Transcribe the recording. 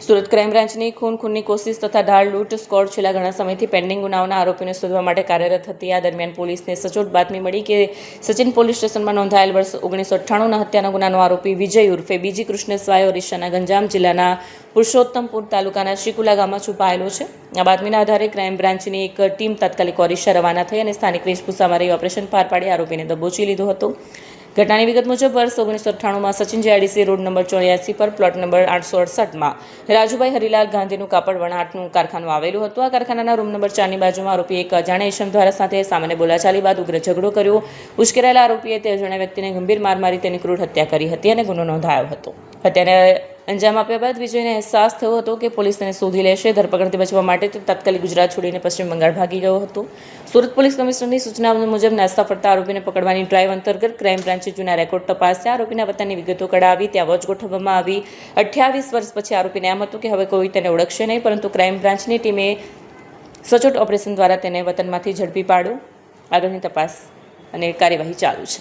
Surat crime બ્રાન્ચની ખૂનની કોશિશ તથા ઢાળ લૂંટ સ્કોડ છેલ્લા ઘણા સમયથી પેન્ડિંગ ગુનાઓના આરોપીને શોધવા માટે કાર્યરત હતી. આ દરમિયાન પોલીસને સચોટ બાતમી મળી કે સચિન પોલીસ સ્ટેશનમાં નોંધાયેલ વર્ષ 1998ના હત્યાના ગુનાનો આરોપી વિજય ઉર્ફે બીજી કૃષ્ણસ્વાય ઓરિસ્સાના ગંજામ જિલ્લાના પુરુષોત્તમપુર તાલુકાના શિકુલા ગામમાં છુપાયેલો છે. આ બાતમીના આધારે ક્રાઇમ બ્રાન્ચની એક ટીમ તાત્કાલિક ઓરિસ્સા રવાના થઈ અને સ્થાનિક વેશભૂષામાં રહી ઓપરેશન પાર પાડી આરોપીને દબોચી લીધો હતો. ઘટનાની વિગત મુજબ વર્ષ 1998માં સચિન જેઆઈડીસી રોડ નંબર 84 પર પ્લોટ નંબર 868માં રાજુભાઈ હરિલાલ ગાંધીનું કાપડ વણાટનું કારખાનું આવેલું હતું. આ કારખાનાના રૂમ નંબર 4ની બાજુમાં આરોપી એક અજાણ્યા ઈસમ દ્વારા સાથે સામાન્ય બોલાચાલી બાદ ઉગ્ર ઝઘડો કર્યો. ઉશ્કેરાયેલા આરોપીએ તે અજાણ્યા વ્યક્તિને ગંભીર માર મારી તેની ક્રૂર હત્યા કરી હતી અને ગુનો નોંધાયો હતો. હત્યાને અંજામ આપ્યા બાદ વિજયને અહેસાસ થયો હતો કે પોલીસ તેને શોધી લેશે. ધરપકડથી બચવા માટે તે તાત્કાલિક ગુજરાત છોડીને પશ્ચિમ બંગાળ ભાગી ગયો હતો. સુરત પોલીસ કમિશનરની સૂચના મુજબ નાસ્તા ફરતા આરોપીને પકડવાની ડ્રાઈવ અંતર્ગત ક્રાઇમ બ્રાન્ચે જૂના રેકોર્ડ તપાસ્યા. આરોપીના વતનની વિગતો કઢાવી ત્યાં વોચ ગોઠવવામાં આવી. 28 વર્ષ પછી આરોપીને એમ હતું કે હવે કોઈ તેને ઓળખશે નહીં, પરંતુ ક્રાઇમ બ્રાન્ચની ટીમે સચોટ ઓપરેશન દ્વારા તેને વતનમાંથી ઝડપી પાડ્યો. આગળની તપાસ અને કાર્યવાહી ચાલુ છે.